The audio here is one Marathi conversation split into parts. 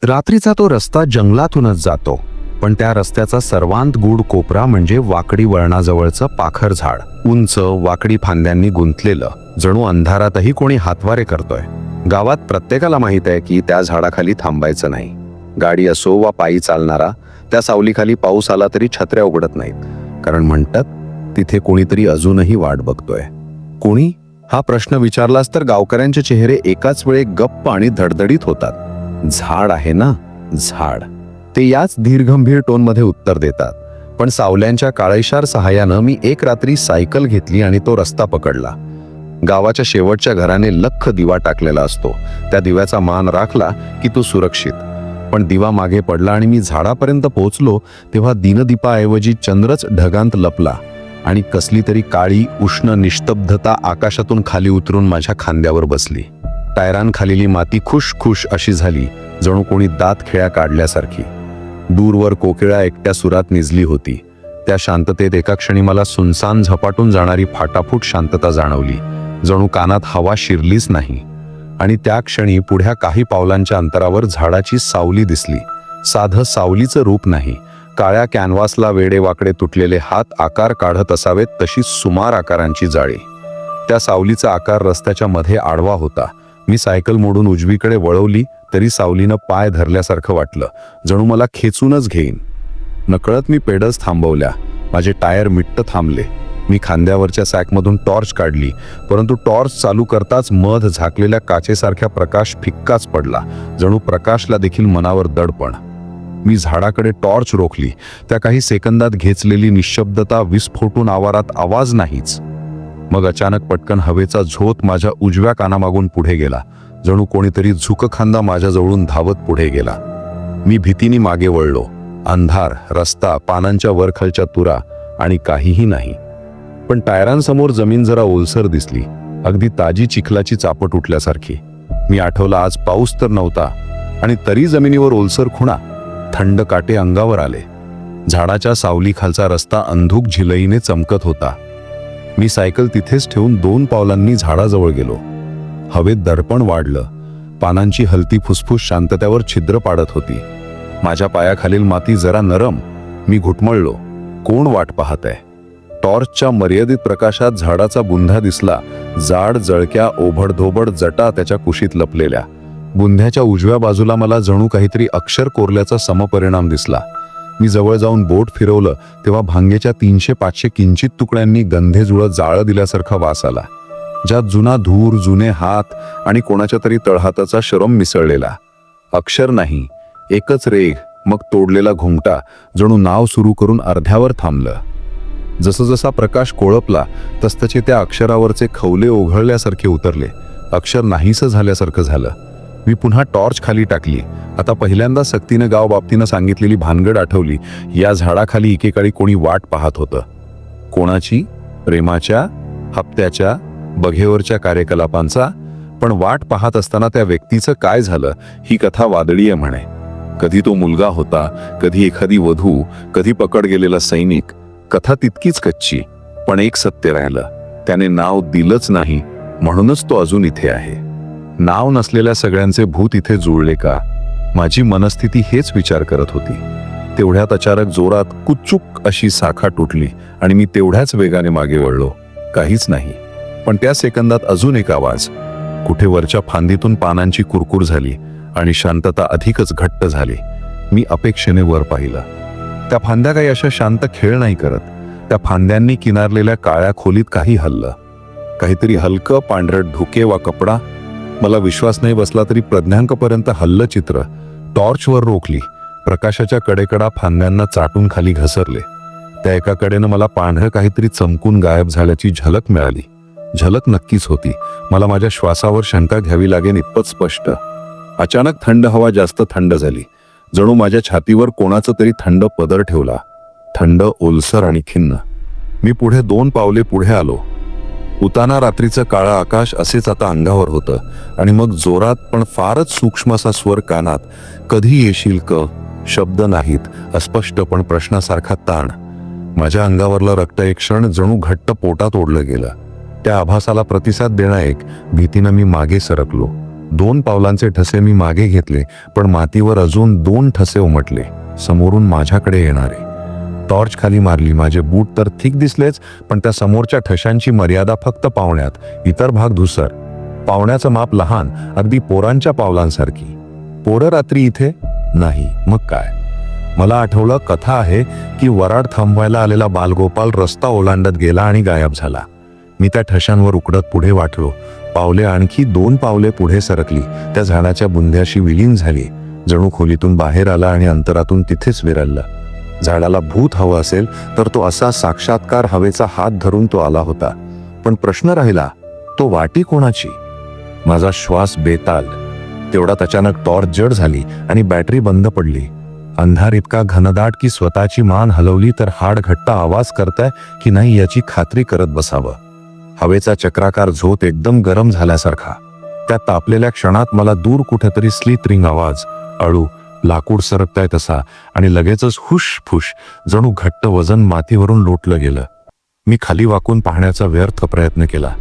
रात्रीचा तो रस्ता जंगलातूनच जातो, पण त्या रस्त्याचा सर्वांत गूढ कोपरा म्हणजे वाकडी वळणाजवळचं पाखर झाड. उंच वाकडी फांद्यांनी गुंतलेलं, जणू अंधारातही कोणी हातवारे करतोय. गावात प्रत्येकाला माहित आहे की त्या झाडाखाली थांबायचं नाही. गाडी असो वा पायी चालणारा, त्या सावलीखाली पाऊस आला तरी छत्र्या उघडत नाहीत, कारण म्हणतात तिथे कोणीतरी अजूनही वाट बघतोय. कोणी हा प्रश्न विचारलास तर गावकऱ्यांचे चेहरे एकाच वेळी गप्प आणि धडधडीत होतात. झाड आहे ना, झाड, ते याच धीरगंभीर टोनमध्ये उत्तर देतात. पण सावल्यांच्या काळेशार सहाय्यानं मी एक रात्री सायकल घेतली आणि तो रस्ता पकडला. गावाच्या शेवटच्या घराने लख्ख दिवा टाकलेला असतो. त्या दिव्याचा मान राखला की तो सुरक्षित. पण दिवा मागे पडला आणि मी झाडापर्यंत पोहोचलो तेव्हा दिनदीपाऐवजी चंद्रच ढगांत लपला आणि कसली तरी काळी उष्ण निस्तब्धता आकाशातून खाली उतरून माझ्या खांद्यावर बसली. टायरांखालीली माती खुश अशी झाली, जणू कोणी दात खिळ्या काढल्यासारखी. दूरवर कोकिळा एकट्या सुरात निजली होती. त्या शांततेत एका क्षणी मला सुनसान झपाटून जाणारी फाटाफूट शांतता जाणवली, जणू कानात हवा शिरलीच नाही. आणि त्या क्षणी पुढ्या काही पावलांच्या अंतरावर झाडाची सावली दिसली. साधं सावलीचं रूप नाही, काळ्या कॅनव्हासला वेडे वाकडे तुटलेले हात आकार काढत असावेत तशी सुमार आकारांची जाळी. त्या सावलीचा आकार रस्त्याच्या मध्ये आडवा होता. मी सायकल मोडून उजवीकडे वळवली तरी सावलीनं पाय धरल्यासारखं वाटलं, जणू मला खेचूनच घेईन. नकळत मी पेडल्स थांबवल्या. माझे टायर मिट्ट थांबले. मी खांद्यावरच्या सॅकमधून टॉर्च काढली, परंतु टॉर्च चालू करताच मध झाकलेल्या काचेसारख्या प्रकाश फिक्काच पडला, जणू प्रकाशला देखील मनावर दडपण. मी झाडाकडे टॉर्च रोखली. त्या काही सेकंदात घेचलेली निशब्दता विस्फोटून आवारात आवाज नाहीच. मग अचानक पटकन हवेचा झोत माझ्या उजव्या कानामागून पुढे गेला, जणू कोणीतरी झुकखांदा माझ्याजवळून धावत पुढे गेला. मी भीतीने मागे वळलो. अंधार, रस्ता, पानांच्या वरखालच्या तुरा आणि काहीही नाही. पण टायरांसमोर जमीन जरा ओलसर दिसली, अगदी ताजी चिखलाची चापट उठल्यासारखी. मी आठवला आज पाऊस तर नव्हता आणि तरी जमिनीवर ओलसर खुणा. थंड काटे अंगावर आले. झाडाच्या सावलीखालचा रस्ता अंधुक झिलईने चमकत होता. मी सायकल तिथेच ठेवून 2 पावलांनी झाडाजवळ गेलो. हवेत दडपण वाढलं. पानांची हलती फुसफुस शांततेवर छिद्र पाडत होती. माझ्या पायाखालील माती जरा नरम. मी घुटमळलो. कोण वाट पाहत आहे? टॉर्चच्या मर्यादित प्रकाशात झाडाचा बुंधा दिसला. जाड जळक्या ओभडधोबड जटा त्याच्या कुशीत लपलेल्या. बुंध्याच्या उजव्या बाजूला मला जणू काहीतरी अक्षर कोरल्याचा समपरिणाम दिसला. मी जवळ जाऊन बोट फिरवलं तेव्हा भांगेच्या 300-500 किंचित तुकड्यांनी गंधे जुळत जाळं दिल्यासारखा वास आला, ज्यात जुना धूर, जुने हात आणि कोणाच्या तरी तळहाताचा शरम मिसळलेला. अक्षर नाही, एकच रेघ, मग तोडलेला घुमटा, जणू नाव सुरू करून अर्ध्यावर थांबलं. जसजसा प्रकाश कोळपला तसतसे त्या अक्षरावरचे खवले ओघळल्यासारखे उतरले. अक्षर नाहीसं झाल्यासारखं झालं. मी पुन्हा टॉर्च खाली टाकली. आता पहिल्यांदा सक्तीनं गाव बाबतीनं सांगितलेली भानगड आठवली. या झाडाखाली एकेकाळी कोणी वाट पाहत होतं. कोणाची? प्रेमाच्या, हप्त्याच्या, बघेवरच्या कार्यकलापांचा. पण वाट पाहत असताना त्या व्यक्तीचं काय झालं ही कथा वादळी आहे म्हणे. कधी तो मुलगा होता, कधी एखादी वधू, कधी पकड गेलेला सैनिक. कथा तितकीच कच्ची, पण एक सत्य राहिलं, त्याने नाव दिलंच नाही, म्हणूनच तो अजून इथे आहे. नाव नसलेल्या सगळ्यांचे भूत इथे जुळले का? माझी मनस्थिती हेच विचार करत होती. तेवढ्यात अचानक जोरात कुचूक अशी साखा तुटली आणि मी तेवढ्याच वेगाने मागे वळलो. काहीच नाही. पण त्या सेकंदात अजून एक आवाज. कुठे वरच्या फांदीतून पानांची कुरकुर झाली आणि शांतता अधिकच घट्ट झाली. मी अपेक्षेने वर पाहिलं. त्या फांद्या काही अशा शांत खेळ नाही करत. त्या फांद्यांनी किनारलेल्या काळ्या खोलीत काही हल्लं. काहीतरी हलकं पांढरट धुके वा कपडा. मला विश्वास नाही बसला तरी प्रज्ञांकपर्यंत हल्लं चित्र. टॉर्चवर रोखली. प्रकाशाच्या कडेकडा फांद्यांना चाटून खाली घसरले. त्या एका कडेनं मला पांढरं काहीतरी चमकून गायब झाल्याची झलक मिळाली. झलक नक्कीच होती. मला माझ्या श्वासावर शंका घ्यावी लागेल इतपत स्पष्ट. अचानक थंड हवा जास्त थंड झाली. जणू माझ्या छातीवर कोणाचं तरी थंड पदर ठेवला. थंड, ओलसर आणि खिन्न. मी पुढे 2 पावले पुढे आलो. उताना रात्रीचं काळं आकाश असेच आता अंगावर होतं. आणि मग जोरात पण फारच सूक्ष्म असा स्वर कानात. कधी येशील क? शब्द नाहीत, अस्पष्ट पण प्रश्नासारखा ताण. माझ्या अंगावरलं रक्त एक क्षण जणू घट्ट पोटात ओढलं गेलं. त्या आभासाला प्रतिसाद देणं एक भीतीनं मी मागे सरकलो. 2 पावलांचे ठसे मी मागे घेतले, पण मातीवर अजून 2 ठसे उमटले. समोरून माझ्याकडे येणारे. टॉर्च खाली मारली. माझे बूट तर ठीक दिसलेच, पण त्या समोरच्या ठशांची मर्यादा फक्त पावण्यात, इतर भाग धुसर. पावण्याचं माप लहान, अगदी पोरांच्या पावलांसारखी. पोरं रात्री इथे नाही, मग काय? मला आठवलं, कथा आहे की वराड थांबवायला आलेला बालगोपाल रस्ता ओलांडत गेला आणि गायब झाला. मी त्या ठशांवर उकडत पुढे वाटलो. पावले आणखी 2 पावले पुढे सरकली. त्या झाडाच्या बुंध्याशी विलीन झाली. जणू खोलीतून बाहेर आला आणि अंतरातून तिथेच विरलला. झाडाला भूत हवं असेल तर तो असा साक्षात्कार हवेचा हात धरून तो आला होता. पण प्रश्न राहिला, तो वाटी कोणाची? माझा श्वास बेताल. तेवढ्यात अचानक टॉर्च जड झाली आणि बॅटरी बंद पडली. अंधार इतका घनदाट की स्वतःची मान हलवली तर हाड घट्ट आवाज करताय की नाही याची खात्री करत बसावं. हवेचा चक्राकार झोत एकदम गरम झाल्यासारखा. त्या तापलेल्या क्षणात मला दूर कुठेतरी स्लितरिंग आवाज, अळू, लाकूड सरकताय तसा, आणि लगेचच हुश-फुश, जणू घट्ट वजन मातीवरून लोटलं गेलं. मी खाली वाकून पाहण्याचा व्यर्थ प्रयत्न केला.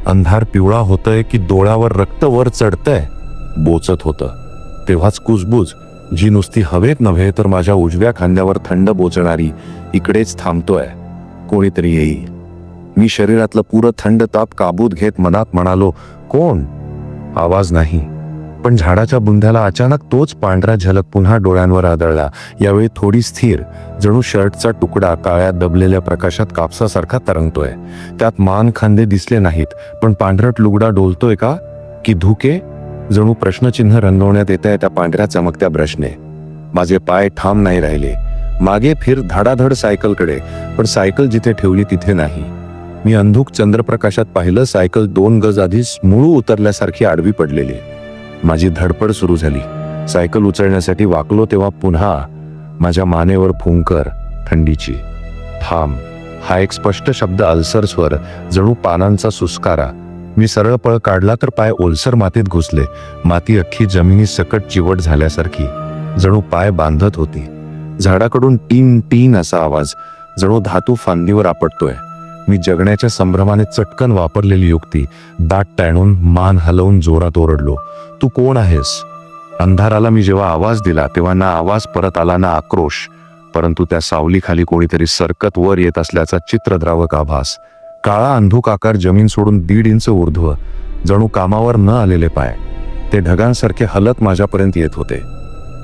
अंधार पिवळा होतय की डोळ्यावर रक्त वर चढतंय, बोचत होतं. तेव्हाच कुजबूज, जी नुसती हवेत नव्हे तर माझ्या उजव्या खांद्यावर थंड बोचणारी, इकडेच थांबतोय, कोणीतरी येईल. मी शरीरातलं पुरं थंड ताप काबूत घेत मनात म्हणालो, कोण? आवाज नाही, पण झाडाच्या बुंध्याला अचानक तोच पांढरा झलक पुन्हा डोळ्यांवर आदळला. यावेळी थोडी स्थिर, जणू शर्टचा तुकडा काळ्या दबलेल्या प्रकाशात कापसासारखा तरंगतोय. त्यात मान खांदे दिसले नाहीत, पण पांढरट लुगडा डोलतोय का की धुके? जणू प्रश्नचिन्ह रंगवण्यात येत आहे त्या पांढऱ्या चमकत्या ब्रशने. माझे पाय ठाम नाही राहिले. मागे फिर, धडाधड सायकलकडे, पण सायकल जिथे ठेवली तिथे नाही. मी अंधुक चंद्रप्रकाशात पाहिलं, सायकल 2 गज आधीच मुळू उतरल्यासारखी आडवी पडलेली. माझी धडपड सुरू झाली. सायकल उचलण्यासाठी वाकलो तेव्हा पुन्हा माझ्या मानेवर फुंकर थंडीची. थांब, हा एक स्पष्ट शब्द, अल्सर स्वर, जणू पानांचा सुस्कारा. मी सरळ पळ काढला तर पाय ओलसर मातीत घुसले. माती अख्खी जमिनी सकट चिवट झाल्यासारखी, जणू पाय बांधत होती. झाडाकडून टीन टीन असा आवाज, जणू धातू फांदीवर आपटतोय. मी जगण्याच्या संभ्रमाने चटकन वापरलेली युक्ती, दाट टाळून मान हलवून जोरात ओरडलो, तू कोण आहेस? अंधाराला मी जेव्हा आवाज दिला तेव्हा ना आवाज परत आला ना आक्रोश, परंतु त्या सावलीखाली कोणीतरी सरकत वर येत असल्याचा चित्रद्रावक आभास. काळा अंधुक आकार, जमीन सोडून 1.5 इंच ऊर्ध्व, जणू कामावर न आलेले पाय. ते ढगांसारखे हलत माझ्यापर्यंत येत होते.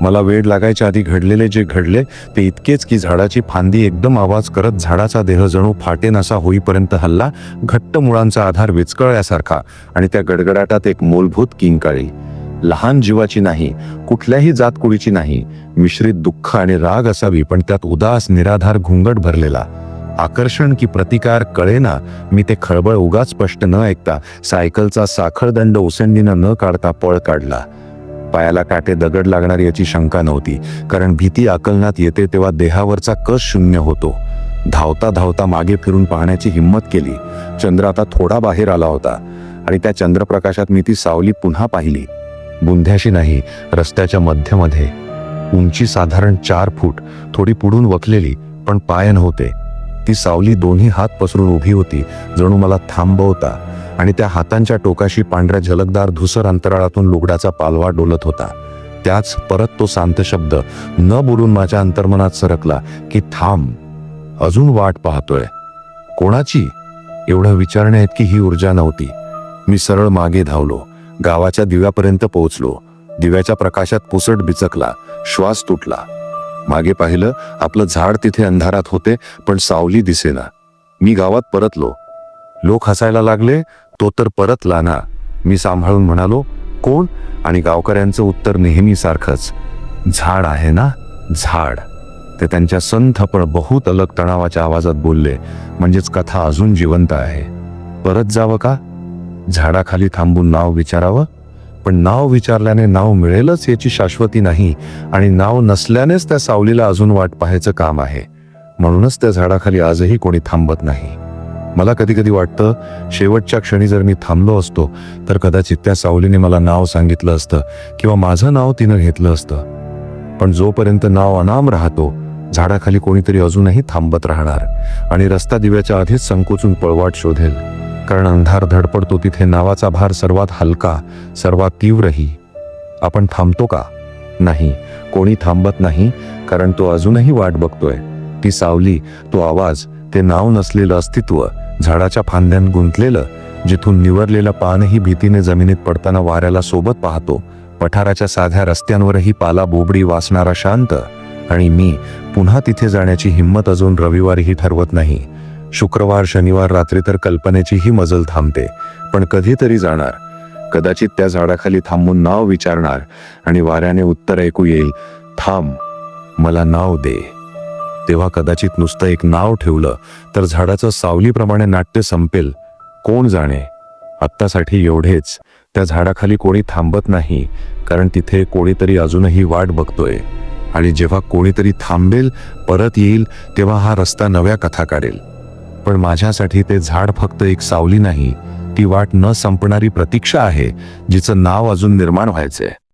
मला वेळ लागायच्या आधी घडलेले जे घडले ते इतकेच की झाडाची फांदी एकदम आवाज करत झाडाचा देह जणू फाटेनासा होईपर्यंत हल्ला. घट्ट मुळांचा आधार विचकळल्यासारखा, आणि त्या गडगडाटात एक मूलभूत किंकाळी, लहान जीवाची नाही, कुठल्याही जातकुळीची नाही, मिश्रित दुःख आणि राग असावी, पण त्यात उदास निराधार घुंगट भरलेला. आकर्षण की प्रतिकार कळेना. मी ते खळबळ उगाच स्पष्ट न ऐकता सायकलचा साखळदंड ओसंडीनं न काढता पळ काढला. पायाला काटे दगड लागणार याची शंका नव्हती, कारण भीती आकलनात येते तेव्हा देहावरचा कस शून्य होतो. धावता धावता मागे फिरून पाहण्याची हिंमत केली. चंद्र आता थोडा बाहेर आला होता आणि त्या चंद्रप्रकाशात मी ती सावली पुन्हा पाहिली. बुंध्याशी नाही, रस्त्याच्या मध्यमध्ये. उंची साधारण 4 फूट, थोडी पुढून वखलेली, पण पाय नव्हते. ती सावली दोन्ही हात पसरून उभी होती, जणू मला थांबवता, आणि त्या हातांच्या टोकाशी पांढऱ्या झलकदार धुसर अंतराळातून लुगडाचा पालवा डोलत होता. त्याच परत तो शांत शब्द न बोलून माझ्या अंतर्मनात सरकला की थांब, अजून वाट पाहतोय. कोणाची? एवढं विचारण्या इतकी ही ऊर्जा नव्हती. मी सरळ मागे धावलो. गावाच्या दिव्यापर्यंत पोहोचलो. दिव्याच्या प्रकाशात पुसट बिचकला. श्वास तुटला. मागे पाहिलं, आपलं झाड तिथे अंधारात होते, पण सावली दिसेना. मी गावात परतलो. लोक हसायला लागले. तो तर परतला ना? मी सांभाळून म्हणालो, कोण? आणि गावकऱ्यांचं उत्तर नेहमी सारखंच, झाड आहे ना, झाड. ते त्यांच्या संथ पण बहुत अलग तणावाच्या आवाजात बोलले, म्हणजेच कथा अजून जिवंत आहे. परत जावं का? झाडाखाली थांबून नाव विचारावं? पण नाव विचारल्याने नाव मिळेलच याची शाश्वती नाही, आणि नाव नसल्यानेच त्या सावलीला अजून वाट पाहायचं काम आहे. म्हणूनच त्या झाडाखाली आजही कोणी थांबत नाही. मला कधी कधी वाटतं, शेवटच्या क्षणी जर मी थांबलो असतो तर कदाचित त्या सावलीने मला नाव सांगितलं असतं, किंवा माझं नाव तिनं घेतलं असतं. पण जोपर्यंत नाव अनाम राहतो, झाडाखाली कोणीतरी अजूनही थांबत राहणार, आणि रस्ता दिव्याच्या आधीच संकोचून पळवाट शोधेल. कारण अंधार धडपडतो तिथे नावाचा भार सर्वात हलका, सर्वात तीव्रही. आपण थांबतो का? नाही, कोणी थांबत नाही, कारण तो अजूनही वाट बघतोय. ती सावली, तो आवाज, ते नाव नसलेलं अस्तित्व, झाडाच्या फांद्यात गुंतलेलं, जिथून निवरलेलं पानही भीतीने जमिनीत पडताना वाऱ्याला सोबत पाहतो. पठाराच्या साध्या रस्त्यांवरही पाला बोबडी वासणारा शांत. आणि मी पुन्हा तिथे जाण्याची हिंमत अजून रविवारीही ठरवत नाही. शुक्रवार शनिवार रात्री तर कल्पनेचीही मजल थांबते, पण कधीतरी जाणार. कदाचित त्या झाडाखाली थांबून नाव विचारणार आणि वाऱ्याने उत्तर ऐकू येईल, थांब, मला नाव दे. तेव्हा कदाचित नुसतं एक नाव ठेवलं तर झाडाचं सावलीप्रमाणे नाट्य संपेल. कोण जाणे. आत्तासाठी एवढेच, त्या झाडाखाली कोणी थांबत नाही, कारण तिथे कोणीतरी अजूनही वाट बघतोय. आणि जेव्हा कोणीतरी थांबेल, परत येईल, तेव्हा हा रस्ता नव्या कथा काढेल. पण माझ्यासाठी ते झाड फक्त एक सावली नाही, ती वाट न संपणारी प्रतीक्षा आहे, जिचं नाव अजून निर्माण व्हायचंय.